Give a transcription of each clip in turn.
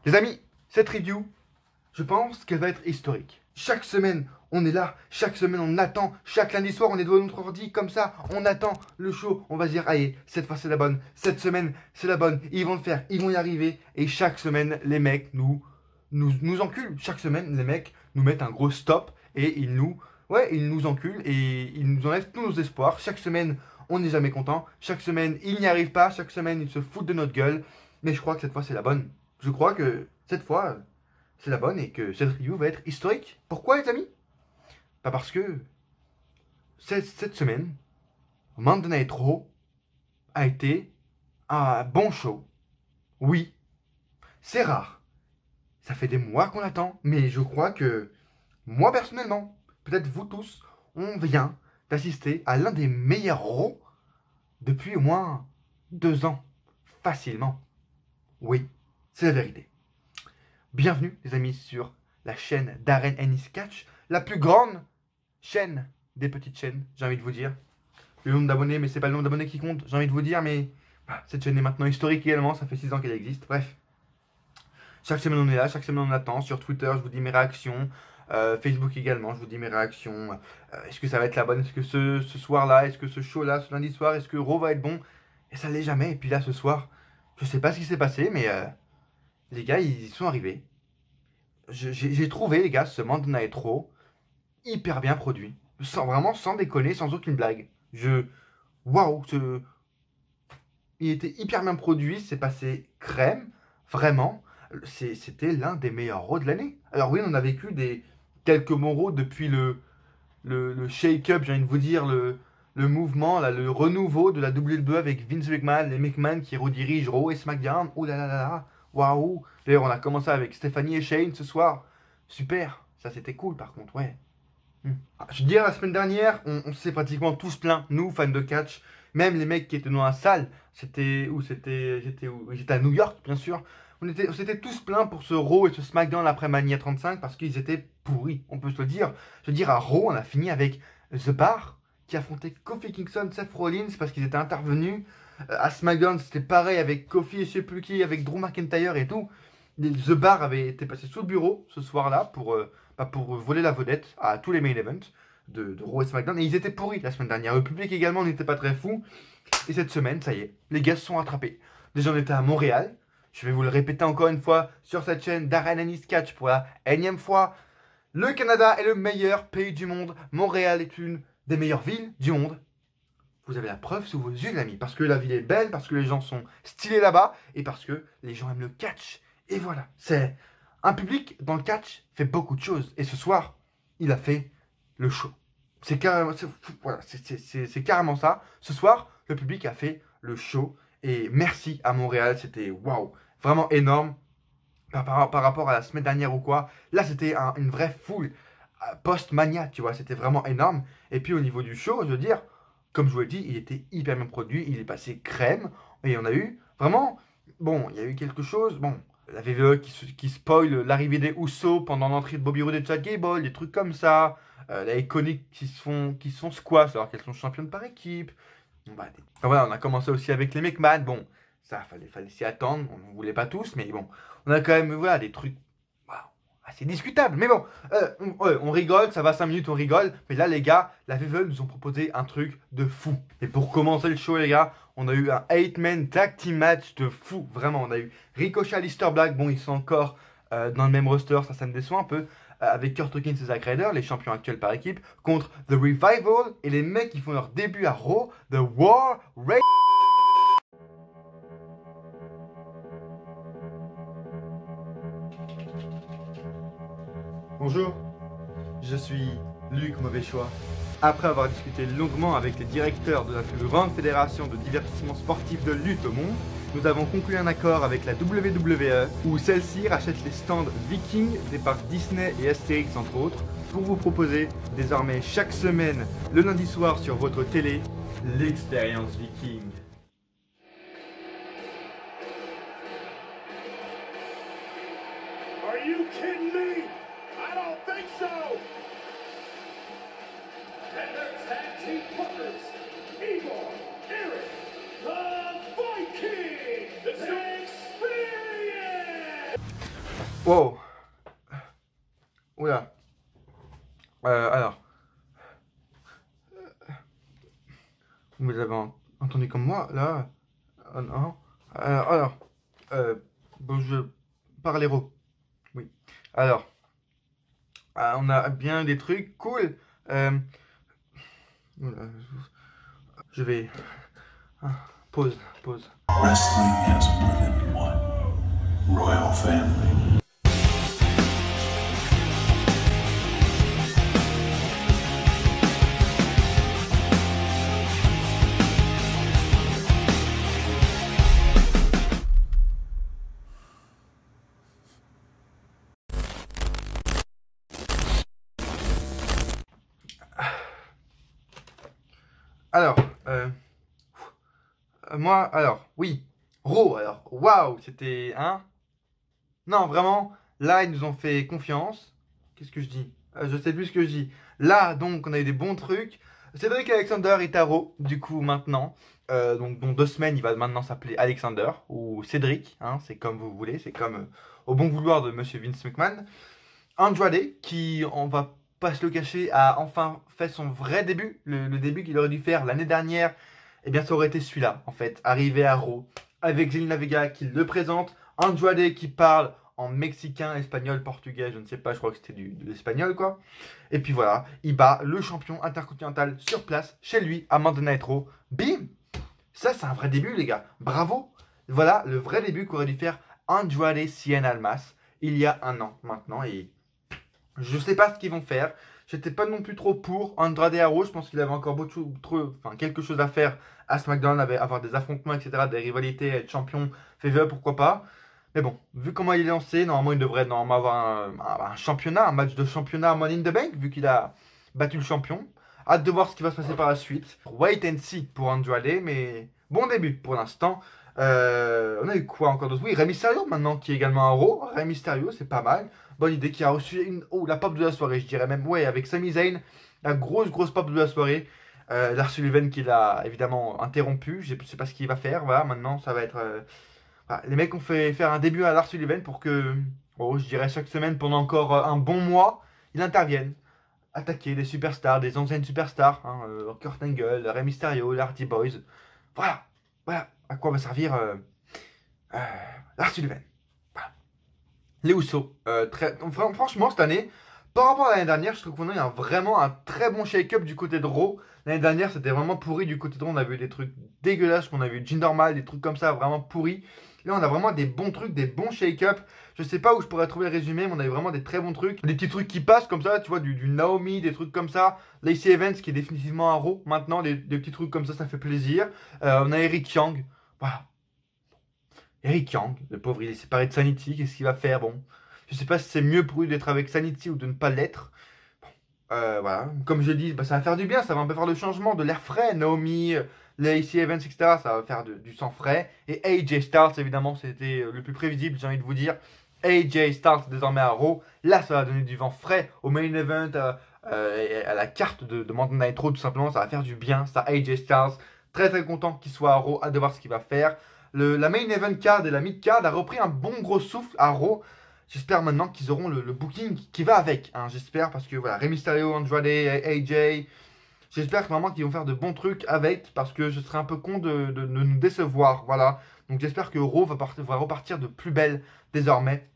Les amis, cette review, je pense qu'elle va être historique. Chaque semaine, on est là, chaque semaine, on attend, chaque lundi soir, on est devant notre ordi, comme ça, on attend le show, on va se dire, allez, cette fois c'est la bonne, cette semaine c'est la bonne, ils vont le faire, ils vont y arriver, et chaque semaine, les mecs nous enculent. Chaque semaine, les mecs nous mettent un gros stop, et ils nous enculent, et ils nous enlèvent tous nos espoirs. Chaque semaine, on n'est jamais content, chaque semaine, ils n'y arrivent pas, chaque semaine, ils se foutent de notre gueule, mais je crois que cette fois c'est la bonne. Je crois que cette fois, c'est la bonne et que cette review va être historique. Pourquoi, les amis? Pas parce que cette semaine, Monday Night Raw a été un bon show. Oui, c'est rare. Ça fait des mois qu'on attend, mais je crois que moi personnellement, peut-être vous tous, on vient d'assister à l'un des meilleurs Raw depuis au moins 2 ans. Facilement. Oui, c'est la vérité. Bienvenue les amis sur la chaîne Darren Ennis Catch, la plus grande chaîne des petites chaînes, j'ai envie de vous dire. Le nombre d'abonnés, mais c'est pas le nombre d'abonnés qui compte, j'ai envie de vous dire, mais cette chaîne est maintenant historique également, ça fait 6 ans qu'elle existe, bref. Chaque semaine on est là, chaque semaine on attend, sur Twitter je vous dis mes réactions, Facebook également, je vous dis mes réactions. Est-ce que ça va être la bonne? Est-ce que ce soir-là, est-ce que ce show-là, ce lundi soir, est-ce que Raw va être bon? Et ça l'est jamais, et puis là ce soir, je sais pas ce qui s'est passé, mais les gars ils sont arrivés. J'ai trouvé les gars ce Monday Night Raw hyper bien produit. Vraiment sans déconner, sans aucune blague. Waouh, il était hyper bien produit, c'est passé crème, vraiment. C'était l'un des meilleurs Raw de l'année. Alors oui, on a vécu quelques bons Raw depuis le shake-up, j'ai envie de vous dire, le mouvement, là, le renouveau de la WWE avec Vince McMahon, les McMahon qui redirigent Raw et SmackDown. Oh là là là là, waouh. D'ailleurs, on a commencé avec Stephanie et Shane ce soir. Super, ça c'était cool par contre, ouais. Je veux dire, la semaine dernière, on s'est pratiquement tous plaints, nous, fans de catch, même les mecs qui étaient dans la salle, j'étais à New York, bien sûr, on s'était tous plaints pour ce Raw et ce SmackDown après Mania 35 parce qu'ils étaient pourris, on peut se le dire. Je veux dire, à Raw, on a fini avec The Bar qui affrontait Kofi Kingston, Seth Rollins parce qu'ils étaient intervenus. À SmackDown, c'était pareil avec Kofi et je sais plus qui, avec Drew McIntyre et tout. The Bar avait été passé sous le bureau ce soir-là pour voler la vedette à tous les main events de Raw et SmackDown. Et ils étaient pourris la semaine dernière. Le public également n'était pas très fou. Et cette semaine, ça y est, les gars se sont rattrapés. Déjà, on était à Montréal. Je vais vous le répéter encore une fois sur cette chaîne Darren Ennis Catch pour la énième fois. Le Canada est le meilleur pays du monde. Montréal est une des meilleures villes du monde. Vous avez la preuve sous vos yeux, les amis. Parce que la ville est belle, parce que les gens sont stylés là-bas et parce que les gens aiment le catch. Et voilà, c'est un public dans le catch fait beaucoup de choses. Et ce soir, il a fait le show. C'est carrément, voilà, c'est carrément ça. Ce soir, le public a fait le show. Et merci à Montréal, c'était waouh, vraiment énorme par rapport à la semaine dernière ou quoi. Là, c'était une vraie foule post-mania, tu vois, c'était vraiment énorme. Et puis au niveau du show, je veux dire, comme je vous l'ai dit, il était hyper bien produit, il est passé crème. Et on a eu vraiment, bon, il y a eu quelque chose, bon, la WWE qui spoil l'arrivée des Usos pendant l'entrée de Bobby Roode et Chad Gable, des trucs comme ça. La Iconic qui se font squash alors qu'elles sont championnes par équipe. Enfin, voilà, on a commencé aussi avec les McMahon. Bon, ça, fallait s'y attendre. On ne voulait pas tous, mais bon, on a quand même, voilà, des trucs assez discutables. Mais bon, on rigole, ça va 5 minutes, on rigole. Mais là, les gars, la WWE nous ont proposé un truc de fou. Et pour commencer le show, les gars, on a eu un 8-man tag team match de fou. Vraiment, on a eu Ricochet, Aleister Black. Bon, ils sont encore dans le même roster, ça me déçoit un peu. Avec Kurt Hawkins et Zack Ryder, les champions actuels par équipe, contre The Revival et les mecs qui font leur début à Raw, The War Race. Bonjour, je suis Luc Mauvais Choix. Après avoir discuté longuement avec les directeurs de la plus grande fédération de divertissement sportif de lutte au monde, nous avons conclu un accord avec la WWE où celle-ci rachète les stands Viking des parcs Disney et Astérix entre autres pour vous proposer désormais chaque semaine le lundi soir sur votre télé l'expérience Viking. Are you kidding me? I don't think so. And their tag team partners, Igor, Eric, the Viking, the Experience. Wow. Oula. Alors. Vous avez entendu comme moi, là? Non. Alors. Bon, je parle héros. Oui. Alors. On a bien des trucs cool. Oula, je vais. Pause, pause. Wrestling has more than one royal family. Alors, moi, alors, oui. Raw, alors, waouh, c'était, hein? Non, vraiment, là, ils nous ont fait confiance. Qu'est-ce que je dis? Je sais plus ce que je dis. Là, donc, on a eu des bons trucs. Cédric Alexander est à Raw, du coup, maintenant. Donc, dans 2 semaines, il va maintenant s'appeler Alexander ou Cédric, hein, c'est comme vous voulez, c'est comme au bon vouloir de Monsieur Vince McMahon. Andrade, qui, on va pas se le cacher, a enfin fait son vrai début, le début qu'il aurait dû faire l'année dernière. Eh bien, ça aurait été celui-là, en fait, arrivé à Raw, avec Zelina Vega qui le présente, Andrade qui parle en mexicain, espagnol, portugais, je ne sais pas, je crois que c'était de l'espagnol, quoi. Et puis voilà, il bat le champion intercontinental sur place, chez lui, à Monday Night Raw. Bim! Ça, c'est un vrai début, les gars. Bravo! Voilà le vrai début qu'aurait dû faire Andrade Cien Almas il y a 1 an maintenant, et je sais pas ce qu'ils vont faire. J'étais pas non plus trop pour Andrade Arrow. Je pense qu'il avait encore quelque chose à faire à SmackDown, avoir des affrontements, etc., des rivalités, être champion, faveur, pourquoi pas. Mais bon, vu comment il est lancé, normalement il devrait avoir un championnat, un match de championnat à Money in the Bank, vu qu'il a battu le champion. Hâte de voir ce qui va se passer par la suite. Wait and see pour Andrade, mais bon début pour l'instant. On a eu quoi encore d'autre? Oui, Rey Mysterio maintenant qui est également un Raw. Rey Mysterio, c'est pas mal. Bonne idée, qui a reçu la pop de la soirée, je dirais même. Ouais, avec Sami Zayn, la grosse pop de la soirée. Lars Sullivan qui l'a évidemment interrompu. Je sais pas ce qu'il va faire. Voilà, maintenant ça va être. Voilà. Les mecs ont fait faire un début à Lars Sullivan pour que, je dirais chaque semaine pendant encore un bon mois, il intervienne. Attaquer des superstars, des anciennes superstars. Hein, Kurt Angle, Rey Mysterio, les Hardy Boys. Voilà. Voilà à quoi va servir Lars Sullivan. Voilà. Les Usos. Franchement, cette année, par rapport à l'année dernière, je trouve qu'on a eu vraiment un très bon shake-up du côté de Raw. L'année dernière, c'était vraiment pourri du côté de Raw. On a vu des trucs dégueulasses, on a vu Jinder Mahal, des trucs comme ça, vraiment pourris. Là, on a vraiment des bons trucs, des bons shake-up. Je sais pas où je pourrais trouver le résumé, mais on a eu vraiment des très bons trucs. Des petits trucs qui passent comme ça, tu vois, du Naomi, des trucs comme ça. Lacey Evans qui est définitivement un Raw. Maintenant, des petits trucs comme ça fait plaisir. On a Eric Young. Voilà. Eric Young, le pauvre, il est séparé de Sanity. Qu'est-ce qu'il va faire? Bon, je sais pas si c'est mieux pour lui d'être avec Sanity ou de ne pas l'être. Voilà. Comme je dis, ça va faire du bien. Ça va un peu faire le changement, de l'air frais. Naomi, Lacey Evans, etc. Ça va faire du sang frais. Et AJ Styles, évidemment, c'était le plus prévisible, j'ai envie de vous dire. AJ Styles désormais à Raw. Là, ça va donner du vent frais au main event, à la carte de Monday Night Raw, tout simplement. Ça va faire du bien. Ça, AJ Styles, très content qu'il soit à Raw. Hâte de voir ce qu'il va faire. La main event card et la mid card a repris un bon gros souffle à Raw. J'espère maintenant qu'ils auront le booking qui va avec. Hein, j'espère parce que voilà, Rey Mysterio, Andrade, AJ. J'espère vraiment qu'ils vont faire de bons trucs avec, parce que je serais un peu con de nous décevoir. Voilà. Donc j'espère que Raw va repartir de plus belle désormais.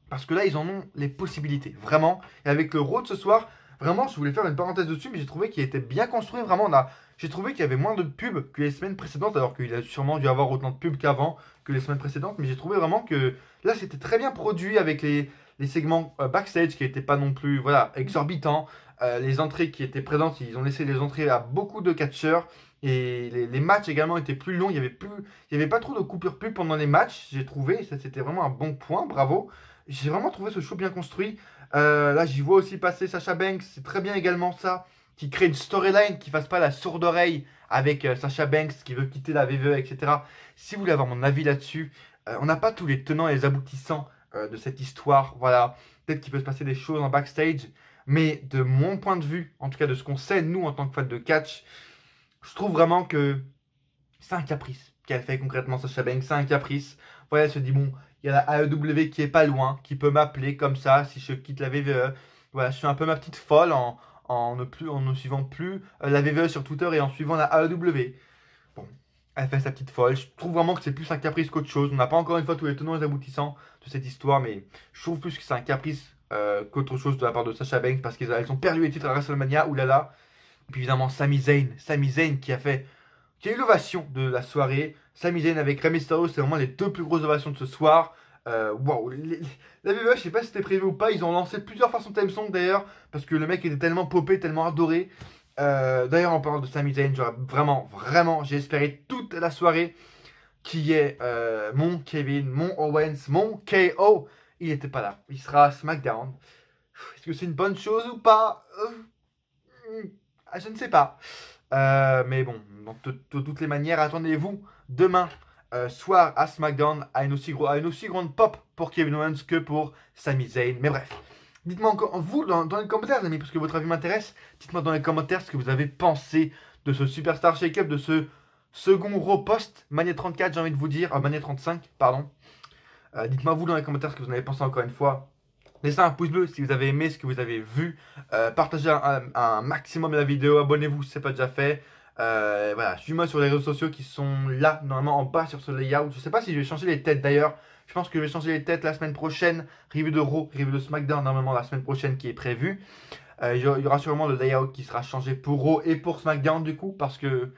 Parce que là, ils en ont les possibilités. Vraiment. Et avec le Raw de ce soir, vraiment, je voulais faire une parenthèse dessus, mais j'ai trouvé qu'il était bien construit. Vraiment, j'ai trouvé qu'il y avait moins de pubs que les semaines précédentes, alors qu'il a sûrement dû avoir autant de pubs qu'avant, que les semaines précédentes. Mais j'ai trouvé vraiment que là, c'était très bien produit avec les segments backstage qui n'étaient pas non plus exorbitants. Les entrées qui étaient présentes, ils ont laissé les entrées à beaucoup de catcheurs. Et les matchs également étaient plus longs. Il y avait pas trop de coupures pub pendant les matchs, j'ai trouvé. Ça, c'était vraiment un bon point. Bravo. J'ai vraiment trouvé ce show bien construit. Là, j'y vois aussi passer Sasha Banks. C'est très bien également ça. Qui crée une storyline qui fasse pas la sourde oreille avec Sasha Banks qui veut quitter la WWE, etc. Si vous voulez avoir mon avis là-dessus, on n'a pas tous les tenants et les aboutissants de cette histoire. Voilà. Peut-être qu'il peut se passer des choses en backstage. Mais de mon point de vue, en tout cas de ce qu'on sait, nous, en tant que fans de catch, je trouve vraiment que c'est un caprice qu'elle fait concrètement, Sasha Banks. C'est un caprice. Voilà, elle se dit, bon, il Il y a la AEW qui est pas loin, qui peut m'appeler comme ça si je quitte la WWE. Voilà, je suis un peu ma petite folle en ne suivant plus la WWE sur Twitter et en suivant la AEW. Bon, elle fait sa petite folle. Je trouve vraiment que c'est plus un caprice qu'autre chose. On n'a pas encore une fois tous les tenants et les aboutissants de cette histoire, mais je trouve plus que c'est un caprice qu'autre chose de la part de Sasha Banks parce qu'elles ont perdu les titres à WrestleMania. Oulala. Et puis évidemment, Sami Zayn qui a eu l'ovation de la soirée. Sami Zayn avec Rey Mysterio, c'est vraiment les deux plus grosses ovations de ce soir. Waouh, la WWE, je sais pas si c'était prévu ou pas, ils ont lancé plusieurs façons de theme song d'ailleurs, parce que le mec était tellement popé, tellement adoré. D'ailleurs, en parlant de Sami Zayn, j'aurais vraiment, j'ai espéré toute la soirée qui est mon Kevin, mon Owens, mon KO. Il n'était pas là, il sera à SmackDown. Est-ce que c'est une bonne chose ou pas? Je ne sais pas. Mais bon, de toutes les manières, attendez-vous demain soir à SmackDown à une aussi grande pop pour Kevin Owens que pour Sami Zayn. Mais bref, dites-moi encore, vous, dans les commentaires, les amis, parce que votre avis m'intéresse, dites-moi dans les commentaires ce que vous avez pensé de ce Superstar Shake-Up, de ce second Raw post Mania 34, j'ai envie de vous dire, Mania 35, pardon. Dites-moi vous dans les commentaires ce que vous en avez pensé encore une fois. Laissez un pouce bleu si vous avez aimé ce que vous avez vu. Partagez un maximum la vidéo. Abonnez-vous si ce n'est pas déjà fait. Voilà, suivez-moi sur les réseaux sociaux qui sont là, normalement en bas sur ce layout. Je ne sais pas si je vais changer les têtes d'ailleurs. Je pense que je vais changer les têtes la semaine prochaine. Review de Raw, review de SmackDown, normalement la semaine prochaine qui est prévue. Il y aura sûrement le layout qui sera changé pour Raw et pour SmackDown du coup, parce que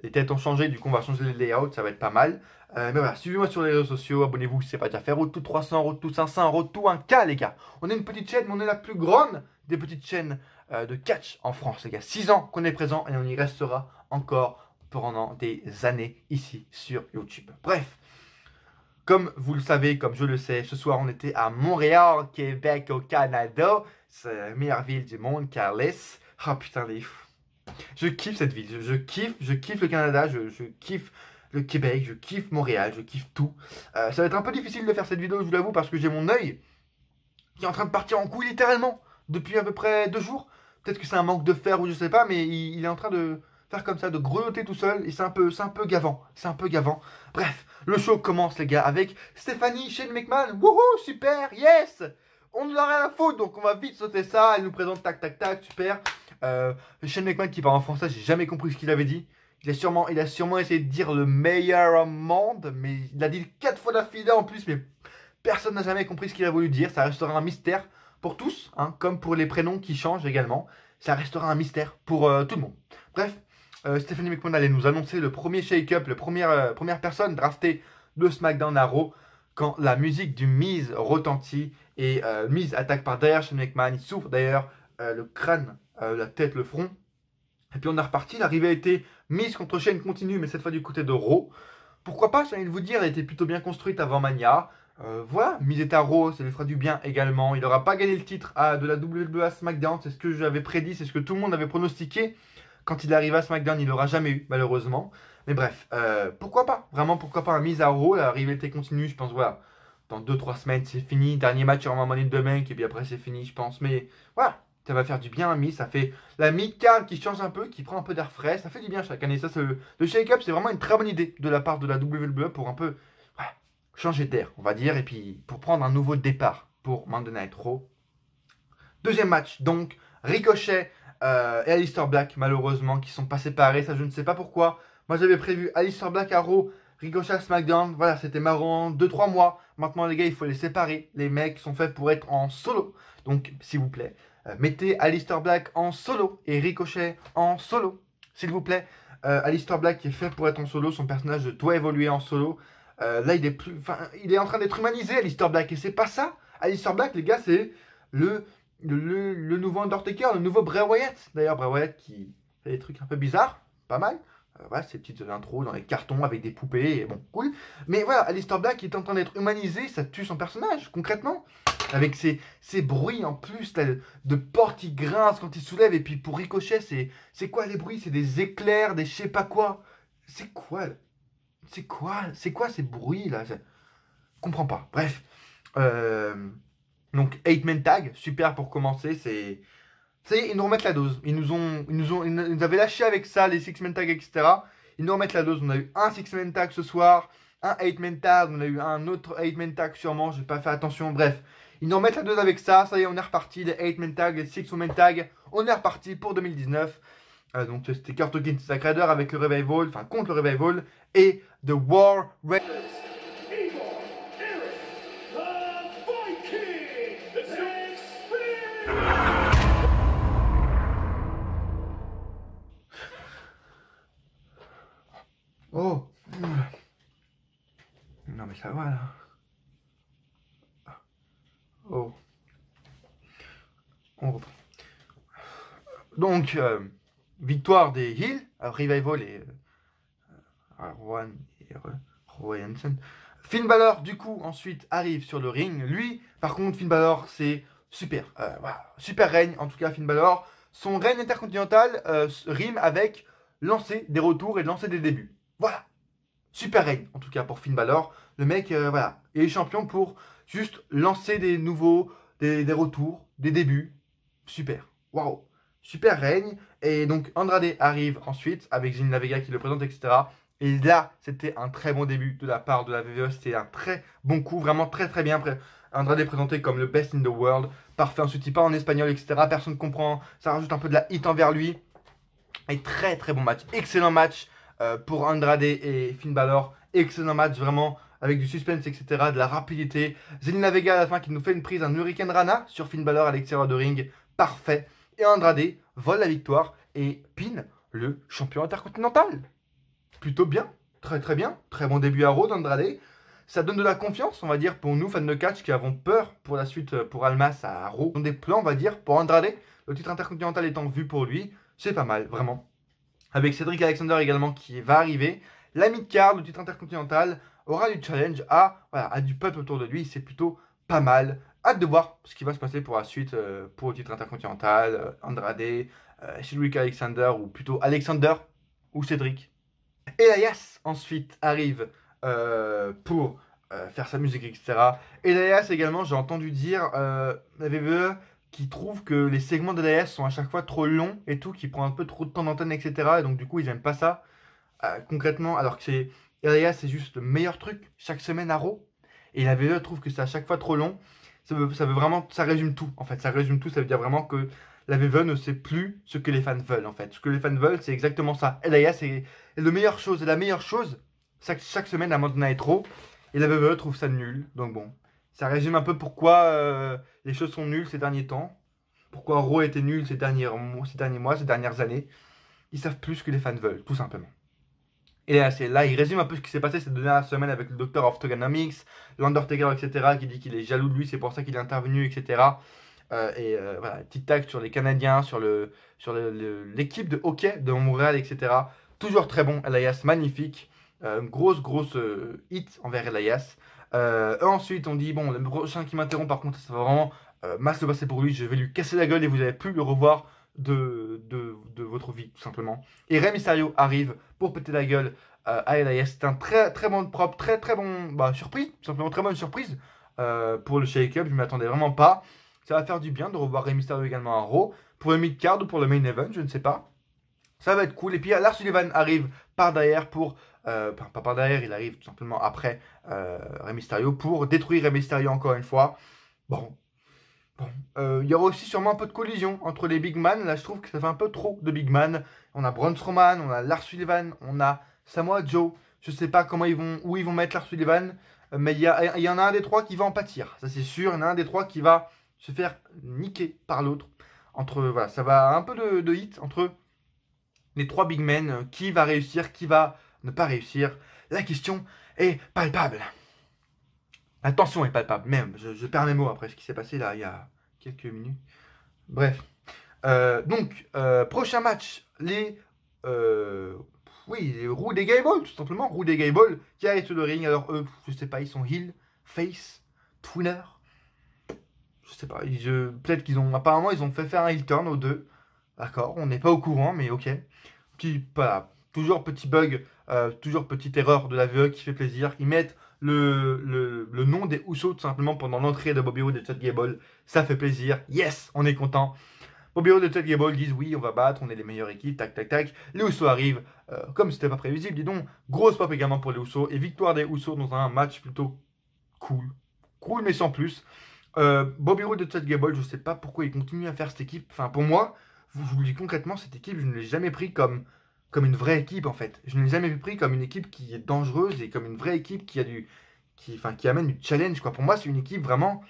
les têtes ont changé, du coup on va changer les layouts, ça va être pas mal. Mais voilà, suivez-moi sur les réseaux sociaux, abonnez-vous si ce n'est pas déjà fait. Road to 300, Road to 500, Road to 1K les gars. On est une petite chaîne, mais on est la plus grande des petites chaînes de catch en France les gars. 6 ans qu'on est présent et on y restera encore pendant des années ici sur YouTube. Bref, comme vous le savez, comme je le sais, ce soir on était à Montréal, Québec, au Canada. C'est la meilleure ville du monde, Carlis. Oh putain, je kiffe cette ville, je kiffe le Canada, je kiffe le Québec, je kiffe Montréal, je kiffe tout. Ça va être un peu difficile de faire cette vidéo, je vous l'avoue, parce que j'ai mon œil qui est en train de partir en couille littéralement depuis à peu près 2 jours. Peut-être que c'est un manque de fer ou je sais pas, mais il est en train de faire comme ça, de grelotter tout seul, et c'est un peu gavant, Bref, le show commence les gars avec Stephanie, Shane McMahon, wouhou, super, yes. On n'en a rien à foutre, donc on va vite sauter ça. Elle nous présente tac tac tac, super. Shane McMahon qui parle en français, j'ai jamais compris ce qu'il avait dit. Il a sûrement essayé de dire le meilleur au monde, mais il a dit 4 fois d'affilée en plus, mais personne n'a jamais compris ce qu'il a voulu dire. Ça restera un mystère pour tous, hein, comme pour les prénoms qui changent également. Ça restera un mystère pour tout le monde. Bref, Stephanie McMahon allait nous annoncer le premier shake-up, la première personne draftée de SmackDown à Raw, quand la musique du Miz retentit et Miz attaque par derrière Shane McMahon. Il souffre d'ailleurs le crâne, la tête, le front. Et puis on est reparti, la rivalité Miz contre Shane continue, mais cette fois du côté de Raw. Pourquoi pas, j'ai envie de vous dire, elle était plutôt bien construite avant Mania. Voilà, Miz est à Raw, ça lui fera du bien également. Il n'aura pas gagné le titre de la WWE à SmackDown, c'est ce que j'avais prédit, c'est ce que tout le monde avait pronostiqué. Quand il arrive à SmackDown, il l'aura jamais eu, malheureusement. Mais bref, pourquoi pas, vraiment pourquoi pas un Miz à Raw, la rivalité continue, je pense, voilà. Dans 2-3 semaines, c'est fini, dernier match sur Money in the Bank, et puis après c'est fini, je pense. Mais voilà, ça va faire du bien à Miz, ça fait la mid-card qui change un peu, qui prend un peu d'air frais, ça fait du bien chaque année. Ça, le shake-up, c'est vraiment une très bonne idée de la part de la WWE pour un peu changer d'air, on va dire, et puis pour prendre un nouveau départ pour Monday Night Raw. Deuxième match, donc, Ricochet et Aleister Black, malheureusement, qui sont pas séparés, ça je ne sais pas pourquoi. Moi j'avais prévu Aleister Black à Raw, Ricochet à SmackDown, voilà, c'était marrant, 2-3 mois. Maintenant les gars, il faut les séparer, les mecs sont faits pour être en solo. Donc, s'il vous plaît, mettez Aleister Black en solo et Ricochet en solo, s'il vous plaît. Aleister Black est fait pour être en solo, son personnage doit évoluer en solo. Là, il est en train d'être humanisé, Aleister Black, et c'est pas ça. Aleister Black, les gars, c'est le nouveau Undertaker, le nouveau Bray Wyatt. D'ailleurs, Bray Wyatt qui fait des trucs un peu bizarres, pas mal. Voilà, ces petites intros dans les cartons avec des poupées, et bon, cool. Mais voilà, Aleister Black est en train d'être humanisé, ça tue son personnage, concrètement. Avec ces bruits en plus, là, de portes qui grincent quand il soulève, et puis pour Ricochet, c'est quoi les bruits? C'est des éclairs, des je sais pas quoi. C'est quoi ces bruits là? Je comprends pas. Bref. Donc 8-man tag, super pour commencer, c'est... ils nous remettent la dose. Ils nous avaient lâché avec ça, les 6-man tag, etc. Ils nous remettent la dose. On a eu un 6-man tag ce soir, un 8-man tag, on a eu un autre 8-man tag sûrement, j'ai pas fait attention, bref. Ils nous remettent la dose avec ça, ça y est, on est reparti, les 8-man tag, les 6-woman tag, on est reparti pour 2019. Donc c'était Kurt Hawkins, Zack Ryder avec le Revival, enfin contre le Revival, et The War Red. Evil, Eric, the Viking, the Spear. Oh. Non mais ça va là. Oh. On reprend. Donc, victoire des Hills, Revival et Rowan et Roy Hansen. Finn Balor, du coup, ensuite arrive sur le ring. Lui, par contre, Finn Balor, c'est super. Voilà, super règne, en tout cas, Finn Balor. Son règne intercontinental rime avec lancer des retours et lancer des débuts. Voilà. Super règne, en tout cas, pour Finn Balor. Le mec, voilà, il est champion pour juste lancer des nouveaux, des retours, des débuts. Super. Waouh. Super règne. Et donc, Andrade arrive ensuite avec Zelina Vega qui le présente, etc. Et là, c'était un très bon début de la part de la WWE. C'était un très bon coup, vraiment très très bien. Andrade est présenté comme le best in the world. Parfait, ensuite il parle en espagnol, etc. Personne ne comprend. Ça rajoute un peu de la hit envers lui. Et très très bon match. Excellent match pour Andrade et Finn Balor. Excellent match, vraiment, avec du suspense, etc. De la rapidité. Zelina Vega à la fin qui nous fait une prise, un Hurricane Rana sur Finn Balor à l'extérieur de ring. Parfait. Et Andrade vole la victoire et pin le champion intercontinental. Plutôt bien, très très bien. Très bon début à Raw d'Andrade. Ça donne de la confiance, on va dire, pour nous, fans de catch, qui avons peur pour la suite pour Almas à Raw. Des plans, on va dire, pour Andrade. Le titre intercontinental étant vu pour lui, c'est pas mal, vraiment. Avec Cedric Alexander également qui va arriver. La mid-card, le titre intercontinental, aura du challenge à du peuple autour de lui. C'est plutôt pas mal. Hâte de voir ce qui va se passer pour la suite pour le titre intercontinental. Andrade, Cedric Alexander, ou plutôt Alexander ou Cedric. Elias ensuite arrive pour faire sa musique, etc. Elias également, j'ai entendu dire, la WWE qui trouve que les segments d'Elias sont à chaque fois trop longs et tout, qui prend un peu trop de temps d'antenne, etc. Et donc du coup, ils n'aiment pas ça concrètement, alors que Elias, c'est juste le meilleur truc chaque semaine à Raw. Et la WWE trouve que c'est à chaque fois trop long. Ça veut vraiment, ça résume tout, en fait. Ça résume tout, ça veut dire vraiment que la WWE ne sait plus ce que les fans veulent, en fait. Ce que les fans veulent, c'est exactement ça. Elias est la meilleure chose, chaque semaine à Monday Night Raw. Et la WWE trouve ça nul. Donc bon, ça résume un peu pourquoi les choses sont nulles ces derniers temps. Pourquoi Raw était nul ces derniers mois, ces dernières années. Ils savent plus ce que les fans veulent, tout simplement. Et là, il résume un peu ce qui s'est passé cette dernière semaine avec le Doctor of Togonomics, l'Undertaker, etc., qui dit qu'il est jaloux de lui, c'est pour ça qu'il est intervenu, etc. Voilà, petit tag sur les Canadiens, sur l'équipe de hockey de Montréal, etc. Toujours très bon, Elias, magnifique. Grosse hit envers Elias. Ensuite, on dit, bon, le prochain qui m'interrompt, par contre, ça va vraiment mal se passer pour lui. Je vais lui casser la gueule et vous n'allez plus le revoir de votre vie, tout simplement. Et Rey Mysterio arrive pour péter la gueule à Elias. C'est un très bon propre, très bon surprise, tout simplement, très bonne surprise pour le shake-up. Je ne m'y attendais vraiment pas. Ça va faire du bien de revoir Rey Mysterio également à Raw pour le mid-card ou pour le main event, je ne sais pas. Ça va être cool. Et puis Lars Sullivan arrive par derrière pour... pas par derrière, il arrive tout simplement après Rey Mysterio pour détruire Rey Mysterio encore une fois. Bon. Il y aura aussi sûrement un peu de collision entre les big man. Là, je trouve que ça fait un peu trop de big man. On a Braun Strowman, on a Lars Sullivan, on a Samoa Joe. Je sais pas où ils vont mettre Lars Sullivan. Mais il y en a un des trois qui va en pâtir. Ça, c'est sûr. Il y en a un des trois qui va se faire niquer par l'autre. Voilà, ça va un peu de hit entre les trois big men. Qui va réussir, qui va ne pas réussir. La question est palpable. La tension est palpable, même. Je perds mes mots après ce qui s'est passé là il y a quelques minutes. Bref. Donc, prochain match, les Rude et Gable, tout simplement. Rude et Gable qui arrivent sur le ring. Alors, eux, je sais pas, ils sont heel, face, twinner. Je sais pas. Peut-être qu'ils ont. Apparemment, ils ont fait faire un heel turn aux deux. D'accord, on n'est pas au courant, mais ok. Voilà. Toujours petit bug, toujours petite erreur de la VE qui fait plaisir. Ils mettent le nom des Usos tout simplement pendant l'entrée de Bobby Roode et Chad Gable. Ça fait plaisir. Yes, on est content. Bobby Roode et Chad Gable disent oui, on va battre, on est les meilleures équipes, tac tac tac. Les Usos arrivent, comme c'était pas prévisible, dis donc. Grosse pop également pour les Usos et victoire des Usos dans un match plutôt cool. Cool mais sans plus. Bobby Roode et Chad Gable, je sais pas pourquoi ils continuent à faire cette équipe. Enfin pour moi, je vous le dis concrètement, cette équipe, je ne l'ai jamais pris comme une vraie équipe en fait. Je ne l'ai jamais pris comme une équipe qui est dangereuse et comme une vraie équipe qui a qui amène du challenge quoi. Pour moi, c'est une équipe vraiment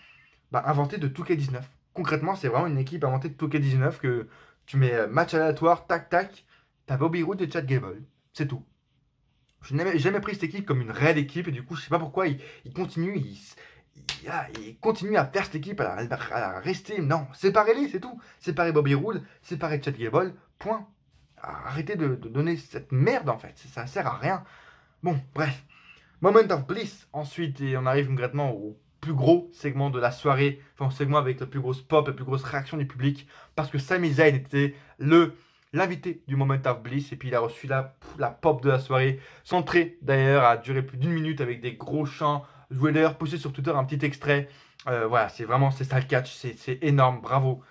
inventée de 2K19. Concrètement, c'est vraiment une équipe inventée de 2K19 que tu mets match aléatoire, tac tac, t'as Bobby Roode et Chad Gable. C'est tout. Je n'ai jamais pris cette équipe comme une réelle équipe et du coup, je sais pas pourquoi ils continuent, ils continuent à faire cette équipe, à rester. Non, séparez-les, c'est tout. Séparez Bobby Roode, séparez Chad Gable, point. Arrêtez de donner cette merde en fait, ça sert à rien. Bon, bref. Moment of Bliss ensuite, et on arrive concrètement au plus gros segment de la soirée, enfin au segment avec la plus grosse pop, la plus grosse réaction du public, parce que Sami Zayn était l'invité du Moment of Bliss, et puis il a reçu la pop de la soirée. Son entrée d'ailleurs a duré plus d'1 minute avec des gros chants. Je voulais d'ailleurs poster sur Twitter un petit extrait. Voilà, c'est ça le catch, c'est énorme, bravo.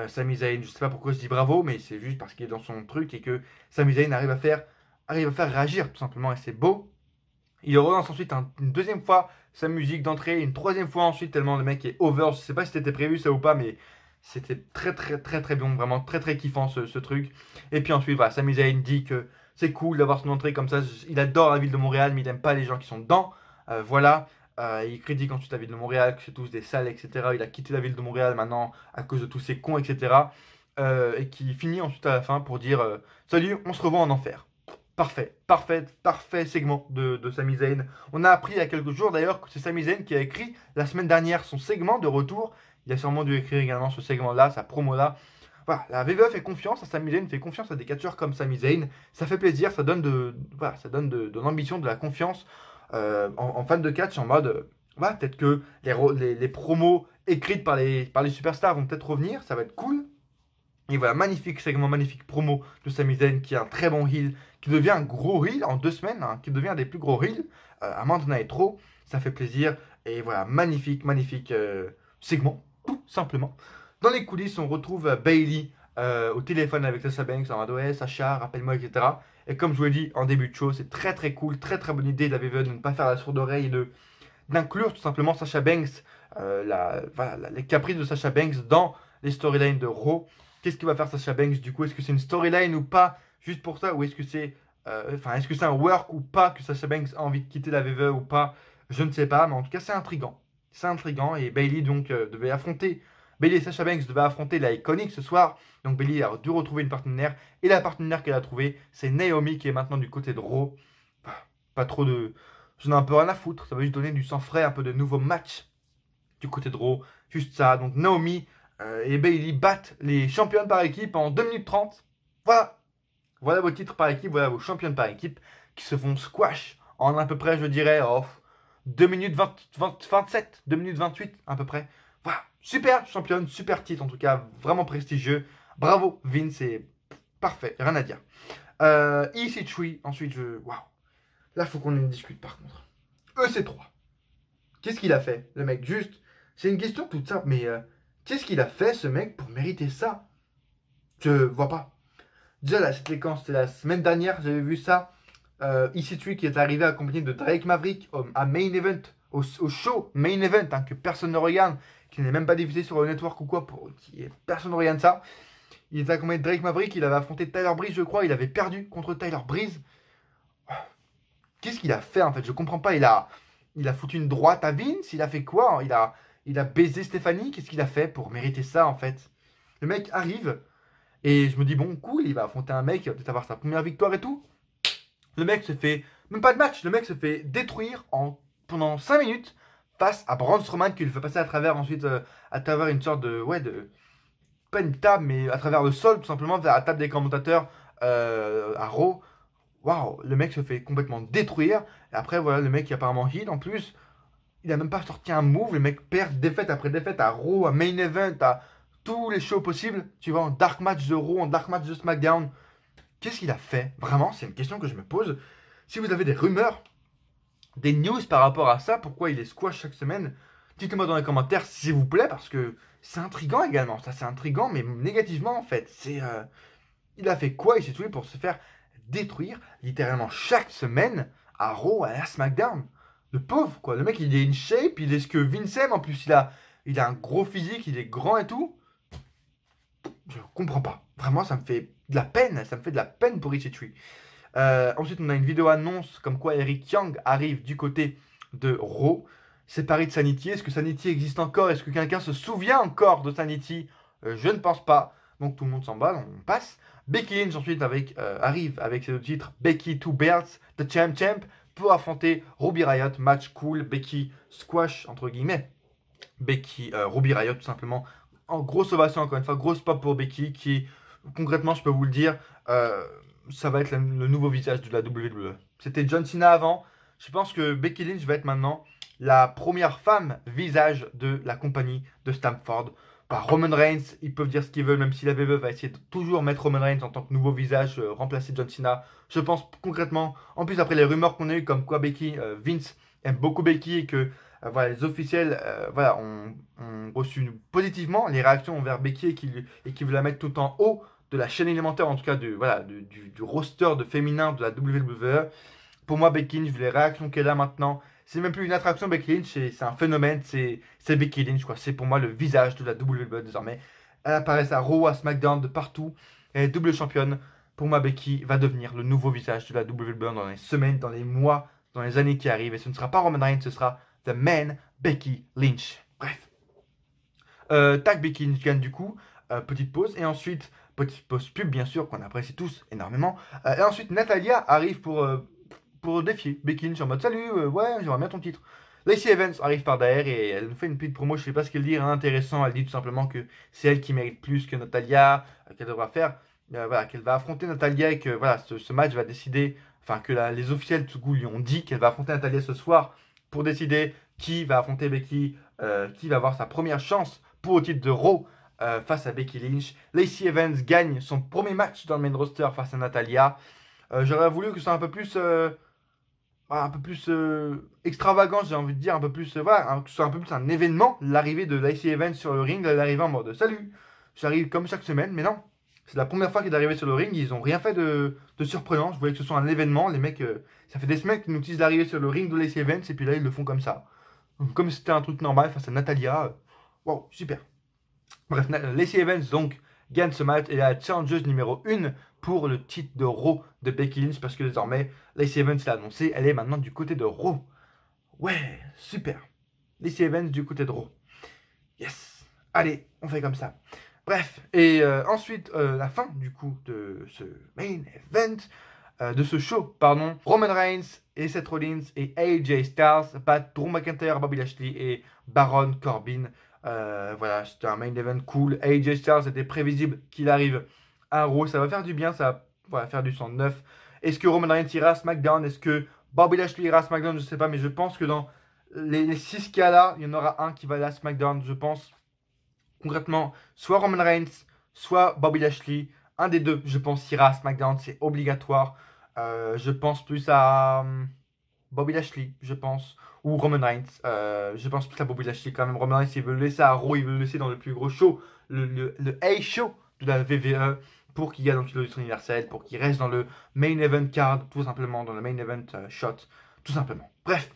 Sami Zayn, je sais pas pourquoi je dis bravo, mais c'est juste parce qu'il est dans son truc et que Sami Zayn arrive à faire réagir tout simplement et c'est beau. Il relance ensuite une deuxième fois sa musique d'entrée, une troisième fois ensuite tellement le mec est over. Je sais pas si c'était prévu ça ou pas, mais c'était très très très très bon, vraiment très très kiffant ce truc. Et puis ensuite voilà, Sami Zayn dit que c'est cool d'avoir son entrée comme ça. Il adore la ville de Montréal, mais il n'aime pas les gens qui sont dedans. Voilà. Il critique ensuite la ville de Montréal, que c'est tous des salles, etc. Il a quitté la ville de Montréal maintenant à cause de tous ces cons, etc. Et qui finit ensuite à la fin pour dire salut, on se revoit en enfer. Parfait segment de Sami Zayn. On a appris il y a quelques jours d'ailleurs que c'est Sami Zayn qui a écrit la semaine dernière son segment de retour. Il a sûrement dû écrire également ce segment-là, sa promo-là. Voilà, la WWE fait confiance à Sami Zayn, fait confiance à des catcheurs comme Sami Zayn. Ça fait plaisir, ça donne de l'ambition, de la confiance. En fan de catch en mode peut-être que les promos écrites par les superstars vont peut-être revenir, ça va être cool. Et voilà, magnifique segment, magnifique promo de Sami Zayn qui est un très bon heel, qui devient un gros heel en 2 semaines, hein, qui devient un des plus gros heels à Monday Night Raw, ça fait plaisir. Et voilà, magnifique segment, tout simplement. Dans les coulisses, on retrouve Bayley au téléphone avec Sasha Banks en mode ouais, Sasha, rappelle-moi, etc. Et comme je vous l'ai dit en début de show, c'est très très cool, très très bonne idée de la WWE de ne pas faire la sourde oreille et d'inclure tout simplement Sasha Banks, les caprices de Sasha Banks dans les storylines de Raw. Qu'est-ce qu'il va faire Sasha Banks du coup? Est-ce que c'est une storyline ou pas juste pour ça? Ou est-ce que c'est est-ce que c'est un work ou pas que Sasha Banks a envie de quitter la WWE ou pas? Je ne sais pas, mais en tout cas c'est intriguant. C'est intriguant et Bayley donc Bayley et Sasha Banks devaient affronter la Iconic ce soir. Donc Bayley a dû retrouver une partenaire. Et la partenaire qu'elle a trouvée, c'est Naomi qui est maintenant du côté de Raw. Pas trop de... J'en ai un peu rien à foutre. Ça va juste donner du sang frais, un peu de nouveaux matchs du côté de Raw. Juste ça. Donc Naomi et Bayley battent les championnes par équipe en 2 minutes 30. Voilà. Voilà vos titres par équipe. Voilà vos championnes par équipe qui se font squash en à peu près, je dirais, 2 minutes 27, 2 minutes 28 à peu près. Voilà, super championne, super titre en tout cas, vraiment prestigieux. Bravo Vince, c'est parfait, rien à dire. EC3, ensuite waouh. Là faut qu'on en discute par contre. EC3, qu'est-ce qu'il a fait le mec? Juste, c'est une question toute simple, mais qu'est-ce qu'il a fait ce mec pour mériter ça? Je vois pas. Déjà là, c'était quand? C'était la semaine dernière, j'avais vu ça. EC3 qui est arrivé accompagné de Drake Maverick à Main Event, au show Main Event, hein, que personne ne regarde, qui n'est même pas diffusé sur le network ou quoi, personne ne regarde ça. Il était accompagné de Drake Maverick, il avait affronté Tyler Breeze, je crois, il avait perdu contre Tyler Breeze. Qu'est-ce qu'il a fait en fait? Je comprends pas, il a foutu une droite à Vince, il a fait quoi? Il a baisé Stéphanie, qu'est-ce qu'il a fait pour mériter ça en fait? Le mec arrive, et je me dis bon, cool, il va affronter un mec, il va peut-être avoir sa première victoire et tout. Le mec se fait, même pas de match, le mec se fait détruire pendant 5 minutes face à Braun Strowman qui le fait passer à travers ensuite, à travers une sorte pas une table, mais à travers le sol, tout simplement, vers la table des commentateurs à Raw. Waouh, le mec se fait complètement détruire. Et après, voilà, le mec qui est apparemment heal en plus, il a même pas sorti un move, le mec perd défaite après défaite à Raw, à Main Event, à tous les shows possibles. Tu vois, en dark match de Raw, en dark match de SmackDown. Qu'est-ce qu'il a fait? Vraiment, c'est une question que je me pose. Si vous avez des rumeurs, des news par rapport à ça, pourquoi il est squash chaque semaine, dites-moi dans les commentaires s'il vous plaît, parce que c'est intriguant également. Ça, c'est intriguant, mais négativement en fait. Il a fait quoi? Il s'est tué pour se faire détruire littéralement chaque semaine à Raw, à la SmackDown. Le pauvre, quoi. Le mec, il est in shape, il est ce que Vince aime. En plus, il a un gros physique, il est grand et tout. Je comprends pas. Vraiment, ça me fait de la peine. Ça me fait de la peine pour Ishii. Ensuite, on a une vidéo annonce comme quoi Eric Young arrive du côté de Raw, séparé de Sanity. Est-ce que Sanity existe encore? Est-ce que quelqu'un se souvient encore de Sanity? Je ne pense pas. Donc tout le monde s'emballe, on passe. Becky Lynch ensuite arrive avec ses deux titres Becky Two Belts, The Champ, pour affronter Ruby Riott. Match cool, Becky squash entre guillemets. Ruby Riott tout simplement. En grosse ovation encore une fois, grosse pop pour Becky qui concrètement je peux vous le dire, ça va être le nouveau visage de la WWE. C'était John Cena avant. Je pense que Becky Lynch va être maintenant la première femme visage de la compagnie de Stamford. Par Roman Reigns, ils peuvent dire ce qu'ils veulent, même si la WWE va essayer de toujours mettre Roman Reigns en tant que nouveau visage, remplacer John Cena. Je pense concrètement, en plus après les rumeurs qu'on a eues comme quoi Vince aime beaucoup Becky et que voilà, les officiels ont reçu positivement les réactions envers Becky et qui veulent la mettre tout en haut de la chaîne élémentaire, en tout cas du roster de féminin de la WWE. Pour moi, Becky Lynch, vu les réactions qu'elle a maintenant, c'est même plus une attraction Becky Lynch, c'est un phénomène, c'est Becky Lynch, quoi. C'est pour moi le visage de la WWE désormais. Elle apparaît à Raw, à SmackDown, de partout. Elle est double championne. Pour moi, Becky va devenir le nouveau visage de la WWE dans les semaines, dans les mois, dans les années qui arrivent. Et ce ne sera pas Roman Reigns, ce sera The Man, Becky Lynch. Bref. Tag Becky Lynch gagne du coup. Petite pause. Et ensuite, petite pause pub, bien sûr, qu'on apprécie tous énormément. Et ensuite, Natalya arrive pour défier Becky Lynch en mode salut, ouais, j'aimerais bien ton titre. Lacey Evans arrive par derrière et elle nous fait une petite promo, je sais pas ce qu'elle dit, rien d'intéressant. Elle dit tout simplement que c'est elle qui mérite plus que Natalya, qu'elle devra faire, voilà, qu'elle va affronter Natalya et que voilà, ce match va décider, enfin que les officiels tout lui ont dit qu'elle va affronter Natalya ce soir pour décider qui va affronter Becky, qui va avoir sa première chance pour le titre de Raw face à Becky Lynch. Lacey Evans gagne son premier match dans le main roster face à Natalya. J'aurais voulu que ce soit un peu plus extravagant, j'ai envie de dire, un peu plus, voilà, que ce soit un peu plus un événement, l'arrivée de Lacey Evans sur le ring, elle arrive en mode salut, j'arrive comme chaque semaine, mais non, c'est la première fois qu'elle est arrivée sur le ring, ils ont rien fait de surprenant, je voulais que ce soit un événement, les mecs, ça fait des semaines qu'ils nous disent l'arrivée sur le ring de Lacey Evans, et puis là ils le font comme ça, comme si c'était un truc normal face à Natalya, wow, super. Bref, Lacey Evans donc gagne ce match et la challengeuse numéro 1 pour le titre de Raw de Becky Lynch parce que désormais Lacey Evans l'a annoncé, elle est maintenant du côté de Raw. Ouais, super. Lacey Evans du côté de Raw. Yes. Allez, on fait comme ça. Bref, et ensuite la fin du coup de ce main event, de ce show, pardon. Roman Reigns et Seth Rollins et AJ Styles battent Drew McIntyre, Bobby Lashley et Baron Corbin. Voilà, c'était un main event cool. AJ Styles, était prévisible qu'il arrive à Raw. Ça va faire du bien, ça va faire du sang neuf. Est-ce que Roman Reigns ira à SmackDown? Est-ce que Bobby Lashley ira à SmackDown? Je sais pas, mais je pense que dans les 6 cas là, il y en aura un qui va aller à SmackDown. Je pense concrètement, soit Roman Reigns, soit Bobby Lashley. Un des deux, je pense, ira à SmackDown. C'est obligatoire. Je pense plus à Bobby Lashley, je pense. Ou Roman Reigns. Je pense plus à Bobby Lashley quand même. Roman Reigns, il veut le laisser à Raw, il veut le laisser dans le plus gros show, le A-Show de la WWE, pour qu'il gagne dans le titre universel, pour qu'il reste dans le main event card, tout simplement, dans le main event shot, tout simplement. Bref.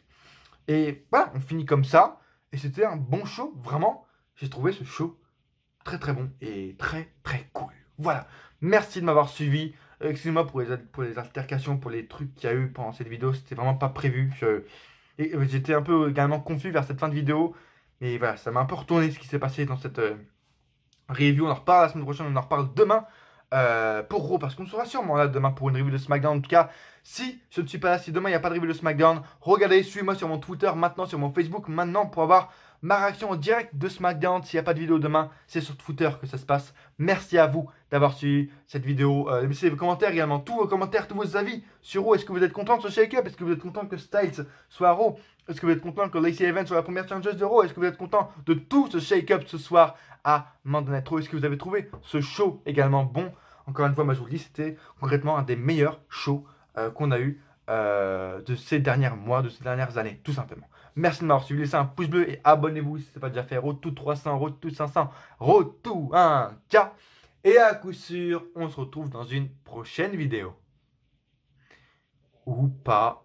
Et voilà, on finit comme ça. Et c'était un bon show, vraiment. J'ai trouvé ce show très très bon et très très cool. Voilà. Merci de m'avoir suivi. Excusez-moi pour les altercations, pour les trucs qu'il y a eu pendant cette vidéo. C'était vraiment pas prévu. J'étais un peu également confus vers cette fin de vidéo. Mais voilà, ça m'a un peu retourné ce qui s'est passé dans cette review. On en reparle la semaine prochaine, on en reparle demain pour Raw. Parce qu'on sera sûrement là demain pour une review de SmackDown. En tout cas, si je ne suis pas là, si demain il n'y a pas de review de SmackDown, regardez, suivez-moi sur mon Twitter maintenant, sur mon Facebook maintenant pour avoir ma réaction en direct de SmackDown. S'il n'y a pas de vidéo demain, c'est sur Twitter que ça se passe. Merci à vous d'avoir suivi cette vidéo. Laissez vos commentaires également, tous vos commentaires, tous vos avis sur Raw. Est-ce que vous êtes content de ce shake-up? Est-ce que vous êtes content que Styles soit à Raw? Est-ce que vous êtes content que Lacey Evans soit la première challengeuse de Raw? Est-ce que vous êtes content de tout ce shake-up ce soir à Monday Night Raw? Est-ce que vous avez trouvé ce show également bon? Encore une fois, moi je vous le dis, c'était concrètement un des meilleurs shows qu'on a eu de ces derniers mois, de ces dernières années, tout simplement. Merci de m'avoir suivi, laissez un pouce bleu et abonnez-vous si ce n'est pas déjà fait. Road to 300, Road to 500, Road to 1K. Et à coup sûr, on se retrouve dans une prochaine vidéo. Ou pas.